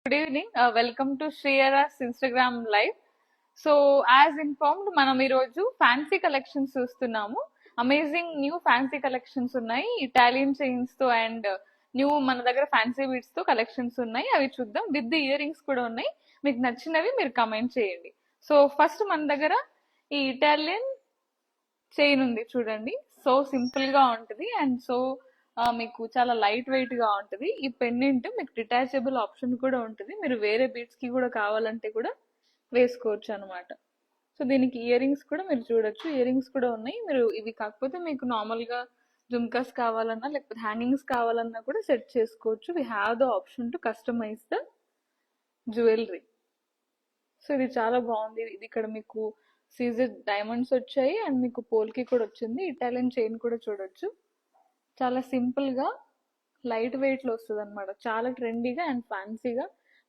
Good evening. Welcome to Shriyara's Instagram live. So as informed మనం ఈరోజు fancy collections చూస్తున్నాము. Amazing new fancy collections ఉన్నాయి, Italian chains తో and new మన దగ్గర ఫ్యాన్సీ బీడ్స్ తో కలెక్షన్స్ ఉన్నాయి. అవి చూద్దాం. విత్ ఇయర్ రింగ్స్ కూడా ఉన్నాయి. మీకు నచ్చినవి మీరు కమెంట్ చేయండి. సో ఫస్ట్ మన దగ్గర ఈ ఇటాలియన్ చైన్ ఉంది చూడండి. సో సింపుల్ గా ఉంటుంది అండ్ సో మీకు చాలా లైట్ వెయిట్ గా ఉంటుంది. ఈ పెండెంట్ మీకు డిటాచబుల్ ఆప్షన్ కూడా ఉంటుంది. మీరు వేరే బీడ్స్ కి కూడా కావాలంటే కూడా వేసుకోవచ్చు అనమాట. సో దీనికి ఇయర్ రింగ్స్ కూడా మీరు చూడొచ్చు. ఇయర్ రింగ్స్ కూడా ఉన్నాయి. మీరు ఇవి కాకపోతే మీకు నార్మల్ గా జుమ్కాస్ కావాలన్నా లేకపోతే హ్యాంగింగ్స్ కావాలన్నా కూడా సెట్ చేసుకోవచ్చు. We have the option to customise the jewellery. So ఇది చాలా బాగుంది. ఇది ఇక్కడ మీకు సీజెడ్ డైమండ్స్ వచ్చాయి అండ్ మీకు పోల్కి కూడా వచ్చింది. ఇటాలియన్ చైన్ కూడా చూడొచ్చు. చాలా సింపుల్ గా లైట్ వెయిట్ లో వస్తుంది అనమాట. చాలా ట్రెండీగా అండ్ ఫ్యాన్సీగా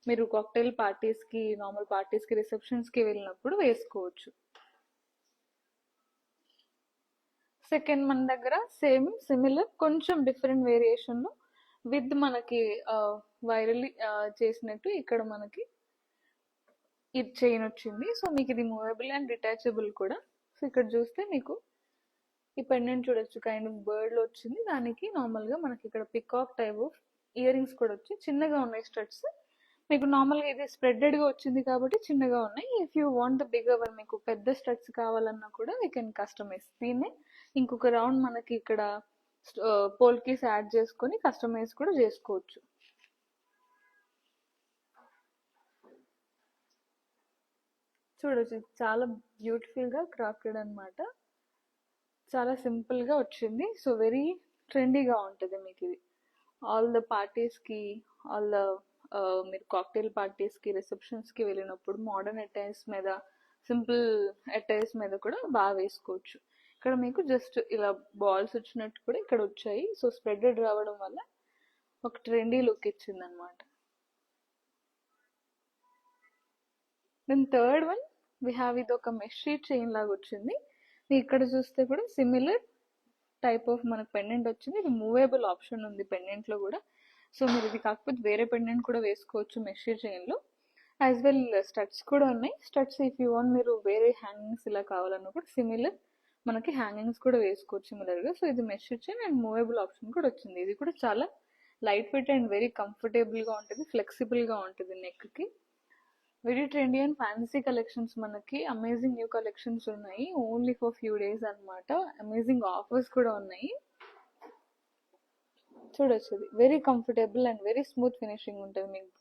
మీరు కాక్టైల్ పార్టీస్ కి, నార్మల్ పార్టీస్ కి, రిసెప్షన్స్ కి వెళ్ళినప్పుడు వేసుకోవచ్చు. సెకండ్ మన దగ్గర సేమ్ సిమిలర్ కొంచెం డిఫరెంట్ వేరియేషన్ లో విత్ మనకి వైరల్ చేసినట్టు ఇక్కడ మనకి ఇది చైన్ వచ్చింది. సో మీకు ఇది మూవబుల్ అండ్ డిటాచబుల్ కూడా. సో ఇక్కడ చూస్తే మీకు ఈ పెండెంట్ చూడొచ్చు, కైండ్ ఆఫ్ బర్డ్ లో వచ్చింది. దానికి నార్మల్ గా మనకి ఇక్కడ peacock type of ear rings కూడా వచ్చి చిన్నగా ఉన్నాయి స్టడ్స్. మీకు నార్మల్ గా ఇది స్ప్రెడెడ్ గా వచ్చింది కాబట్టి చిన్నగా ఉన్నాయి. If you want bigger one, మీకు పెద్ద స్టడ్స్ కావాలన్నా కూడా వీ కెన్ కస్టమైజ్. దీన్ని ఇంకొక రౌండ్ మనకి ఇక్కడ పోల్కీస్ యాడ్ చేసుకొని కస్టమైజ్ కూడా చేసుకోవచ్చు. చూడొచ్చు, చాలా బ్యూటిఫుల్ గా క్రాఫ్టెడ్ అనమాట. చాలా సింపుల్ గా వచ్చింది. సో వెరీ ట్రెండీగా ఉంటుంది మీకు ఇది. ఆల్ ద పార్టీస్ కి, ఆల్ ద మీరు కాక్టైల్ పార్టీస్ కి, రిసెప్షన్స్ కి వెళ్ళినప్పుడు మోడర్న్ అటైర్స్ మీద, సింపుల్ అటైర్స్ మీద కూడా బాగా వేసుకోవచ్చు. ఇక్కడ మీకు జస్ట్ ఇలా బాల్స్ వచ్చినట్టు కూడా ఇక్కడ వచ్చాయి. సో స్ప్రెడెడ్ రావడం వల్ల ఒక ట్రెండీ లుక్ ఇచ్చింది అనమాట. Then third one we have ఇది ఒక మెషీ చైన్ లాగా వచ్చింది. ఇక్కడ చూస్తే కూడా సిమిలర్ టైప్ ఆఫ్ మనకు పెండెంట్ వచ్చింది. ఇది మూవేబుల్ ఆప్షన్ ఉంది పెండెంట్ లో కూడా. సో మీరు ఇది కాకపోతే వేరే పెండెంట్ కూడా వేసుకోవచ్చు మెషీ చైన్ లో. యాజ్ వెల్ స్టడ్స్ కూడా ఉన్నాయి. స్టడ్స్ ఇఫ్ యూ వాంట్ మీరు వేరే హ్యాంగింగ్స్ ఇలా కావాలన్నా కూడా సిమిలర్ మనకి హ్యాంగింగ్స్ కూడా వేసుకోవచ్చు సిమిలర్ గా. సో ఇది మెషీ చైన్ అండ్ మూవేబుల్ ఆప్షన్ కూడా వచ్చింది. ఇది కూడా చాలా light weight and very comfortable గా ఉంటుంది, ఫ్లెక్సిబుల్ గా ఉంటుంది నెక్ కి. Very trendy and fancy collections, మనకి అమేజింగ్ న్యూ కలెక్షన్స్ ఉన్నాయి. ఓన్లీ ఫర్ ఫ్యూ డేస్ అనమాట. అమేజింగ్ ఆఫర్స్ కూడా ఉన్నాయి. చూడొచ్చు, ఇది very comfortable and very smooth finishing ఉంటుంది మీకు.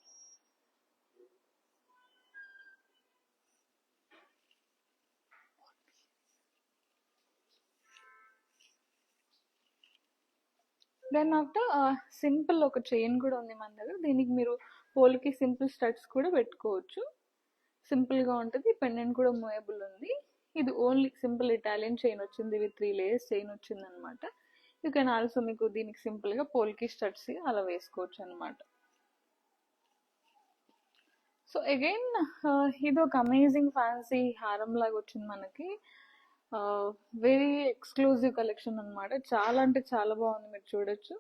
దెన్ ఆఫ్టర్ సింపుల్ ఒక చైన్ కూడా ఉంది మన దగ్గర. దీనికి మీరు పోల్కి సింపుల్ స్టడ్స్ కూడా పెట్టుకోవచ్చు. సింపుల్ గా ఉంటుంది. పెండెంట్ కూడా మూవబుల్ ఉంది. ఇది ఓన్లీ సింపుల్ ఇటాలియన్ చైన్ వచ్చింది విత్ 3 లేయర్స్ చైన్ వచ్చింది అనమాట. యూ కెన్ ఆల్సో మీకు దీనికి సింపుల్ గా పోల్కి స్టడ్స్ అలా వేసుకోవచ్చు అనమాట. సో అగైన్ ఇది ఒక అమేజింగ్ ఫ్యాన్సీ హారం లాగా వచ్చింది మనకి. వెరీ ఎక్స్క్లూజివ్ కలెక్షన్ అనమాట. చాలా అంటే చాలా బాగుంది. మీరు చూడొచ్చు,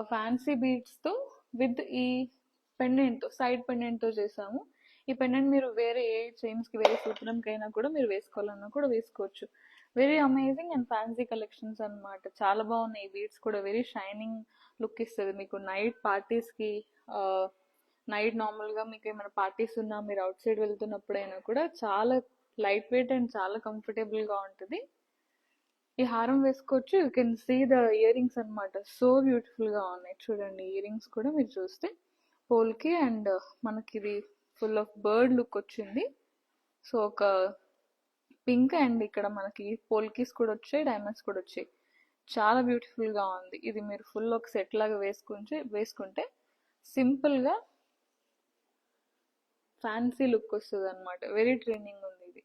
ఫ్యాన్సీ బీడ్స్ తో విత్ ఈ పెండెంట్ తో, సైడ్ పెండెంట్ తో చేసాము. ఈ పెండెంట్ మీరు వేరే ఏ చైన్స్ కి, వేరే సూత్రంకి అయినా కూడా మీరు వేసుకోవాలన్నా కూడా వేసుకోవచ్చు. Very amazing and fancy collections అనమాట. చాలా బాగున్నాయి. ఈ బీడ్స్ కూడా వెరీ షైనింగ్ లుక్ ఇస్తుంది మీకు. నైట్ పార్టీస్ కి, నైట్ నార్మల్ గా మీకు ఏమైనా పార్టీస్ ఉన్నా, మీరు అవుట్ సైడ్ వెళ్తున్నప్పుడైనా కూడా చాలా లైట్ వెయిట్ అండ్ చాలా కంఫర్టబుల్ గా ఉంటుంది. ఈ హారం వేసుకోవచ్చు. You can see the ear rings అనమాట. సో బ్యూటిఫుల్ గా ఉన్నాయి చూడండి. ఇయర్ రింగ్స్ కూడా మీరు చూస్తే పోల్కి అండ్ మనకి ఇది ఫుల్ ఆఫ్ బర్డ్ లుక్ వచ్చింది. సో ఒక పింక్ అండ్ ఇక్కడ మనకి పోల్కీస్ కూడా వచ్చాయి, డైమండ్స్ కూడా వచ్చాయి. చాలా బ్యూటిఫుల్ గా ఉంది. ఇది మీరు ఫుల్ ఒక సెట్ లాగా వేసుకుంటే సింపుల్ గా ఫ్యాన్సీ లుక్ వస్తుంది అనమాట. వెరీ ట్రెండింగ్ ఉంది ఇది.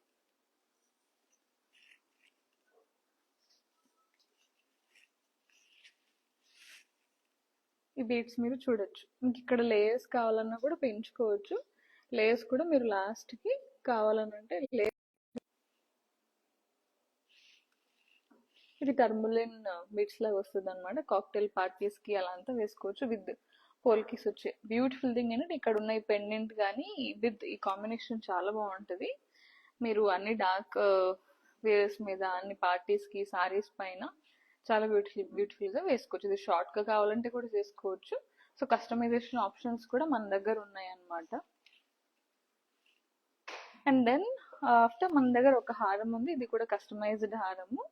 ఈ బీడ్స్ మీరు చూడొచ్చు. మీకు ఇక్కడ లేయర్స్ కావాలన్నా కూడా పెంచుకోవచ్చు. లేయర్స్ కూడా మీరు లాస్ట్ కి కావాలనంటే ఇది టర్ములిన్ బీడ్స్ లాగా వస్తుంది అనమాట. కాక్టైల్ పార్టీస్ కి అలా అంతా వేసుకోవచ్చు. విత్ పోల్కిస్ వచ్చాయి. బ్యూటిఫుల్ థింగ్ ఏంటంటే ఇక్కడ ఉన్న ఈ పెండెంట్ కానీ విత్ ఈ కాంబినేషన్ చాలా బాగుంటుంది. మీరు అన్ని డార్క్ వేర్స్ మీద, అన్ని పార్టీస్ కి, సారీస్ పైన చాలా బ్యూటిఫుల్ గా వేసుకోవచ్చు. ఇది షార్ట్ గా కావాలంటే కూడా చేసుకోవచ్చు. సో కస్టమైజేషన్ ఆప్షన్స్ కూడా మన దగ్గర ఉన్నాయి అన్నమాట. అండ్ దెన్ ఆఫ్టర్ మన దగ్గర ఒక హారం ఉంది, ఇది కూడా కస్టమైజ్డ్ హారము.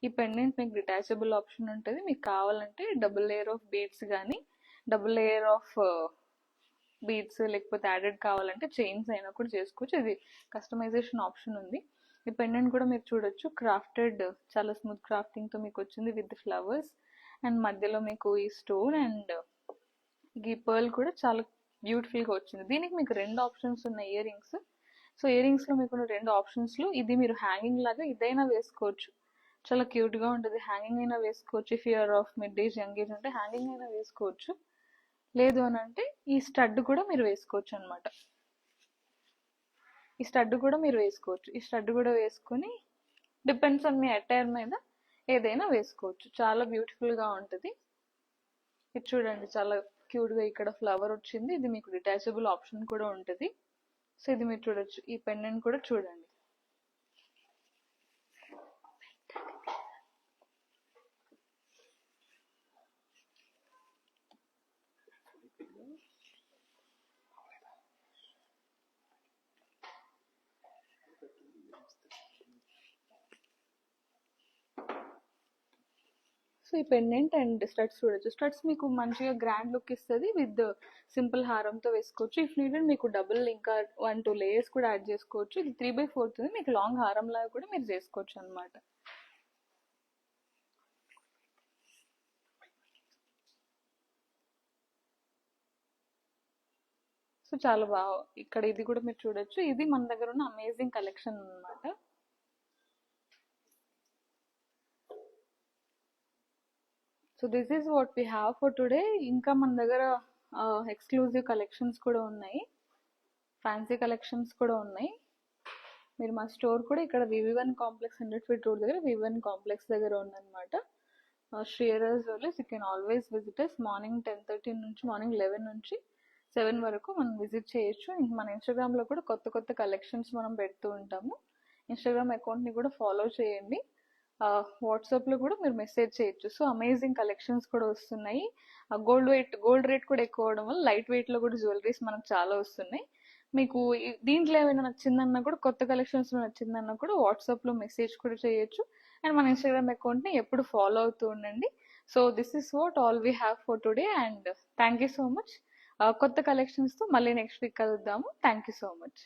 ఈ పెండెంట్ మీకు డిటాచబుల్ ఆప్షన్ ఉంటుంది. మీకు కావాలంటే డబుల్ లేయర్ ఆఫ్ బీడ్స్ కానీ, డబుల్ లేయర్ ఆఫ్ బీడ్స్, లేకపోతే యాడెడ్ కావాలంటే చైన్స్ అయినా కూడా చేసుకోవచ్చు. ఇది కస్టమైజేషన్ ఆప్షన్ ఉంది. ఈ పెండెంట్ కూడా మీరు చూడొచ్చు, క్రాఫ్టెడ్, చాలా స్మూత్ క్రాఫ్టింగ్ తో మీకు వచ్చింది విత్ ఫ్లవర్స్. అండ్ మధ్యలో మీకు ఈ స్టోన్ అండ్ ఈ పర్ల్ కూడా చాలా బ్యూటిఫుల్ గా వచ్చింది. దీనికి మీకు రెండు ఆప్షన్స్ ఉన్నాయి ear rings. So ear rings లో మీకు రెండు ఆప్షన్స్ లో ఇది మీరు హ్యాంగింగ్ లాగా ఇదైనా వేసుకోవచ్చు, చాలా క్యూట్ గా ఉంటుంది. హ్యాంగింగ్ అయినా వేసుకోవచ్చు. If you're of mid age, young age అంటే హ్యాంగింగ్ అయినా వేసుకోవచ్చు. లేదు అని అంటే ఈ స్టడ్ కూడా మీరు వేసుకోవచ్చు అనమాట. ఈ స్టడ్ కూడా మీరు వేసుకోవచ్చు. ఈ స్టడ్ కూడా వేసుకొని డిపెండ్స్ ఆన్ మీ అటైర్ మీద ఏదైనా వేసుకోవచ్చు. చాలా బ్యూటిఫుల్ గా ఉంటుంది. ఇది చూడండి, చాలా క్యూట్ గా ఇక్కడ ఫ్లవర్ వచ్చింది. ఇది మీకు డిటాచబుల్ ఆప్షన్ కూడా ఉంటుంది. సో ఇది మీరు చూడొచ్చు. ఈ పెండెంట్ కూడా చూడండి. సో ఈ పెండెంట్ అండ్ స్టడ్స్ చూడొచ్చు. స్టడ్స్ మీకు మంచిగా గ్రాండ్ లుక్ ఇస్తుంది. విత్ సింపుల్ హారంతో వేసుకోవచ్చు. ఇఫ్ నీడెడ్ మీకు డబుల్ ఇంకా 1-2 లేయర్స్ కూడా యాడ్ చేసుకోవచ్చు. ఇది 3/4 ఉంది. మీకు లాంగ్ హారం లాగా కూడా మీరు చేసుకోవచ్చు అనమాట. సో చాలా బాగా ఇక్కడ ఇది కూడా మీరు చూడొచ్చు. ఇది మన దగ్గర ఉన్న అమేజింగ్ కలెక్షన్ అన్నమాట. So this is what we have for today. ఇంకా మన దగ్గర ఎక్స్క్లూజివ్ కలెక్షన్స్ కూడా ఉన్నాయి, ఫ్యాన్సీ కలెక్షన్స్ కూడా ఉన్నాయి. మీరు మా స్టోర్ కూడా ఇక్కడ వివి1 కాంప్లెక్స్ 100 ఫీట్ రోడ్ దగ్గర వివి1 కాంప్లెక్స్ దగ్గర ఉందన్నమాట. Shriyaraj jewellers, you can always visit us. Morning 10:30 నుంచి మార్నింగ్ 11 నుంచి 7 వరకు మనం విజిట్ చేయొచ్చు. మన ఇన్స్టాగ్రామ్ లో కూడా కొత్త కొత్త కలెక్షన్స్ మనం పెడుతూ ఉంటాము. ఇన్స్టాగ్రామ్ అకౌంట్ ని కూడా ఫాలో చేయండి. వాట్సాప్ లో కూడా మీరు మెసేజ్ చేయొచ్చు. సో అమేజింగ్ కలెక్షన్స్ కూడా వస్తున్నాయి. గోల్డ్ రేట్ కూడా ఎక్కువ అవడం వల్ల లైట్ వెయిట్ లో కూడా జ్యువెలరీస్ మనకు చాలా వస్తున్నాయి. మీకు దీంట్లో ఏమైనా నచ్చిందన్నా కూడా, కొత్త కలెక్షన్స్ లో నచ్చిందన్నా కూడా వాట్సాప్ లో మెసేజ్ కూడా చేయొచ్చు. అండ్ మన ఇన్స్టాగ్రామ్ అకౌంట్ ని ఎప్పుడు ఫాలో అవుతూ ఉండండి. So this is what all we have for today. And thank you so much. కొత్త కలెక్షన్స్ తో మళ్ళీ నెక్స్ట్ వీక్ కలుద్దాము. Thank you so much.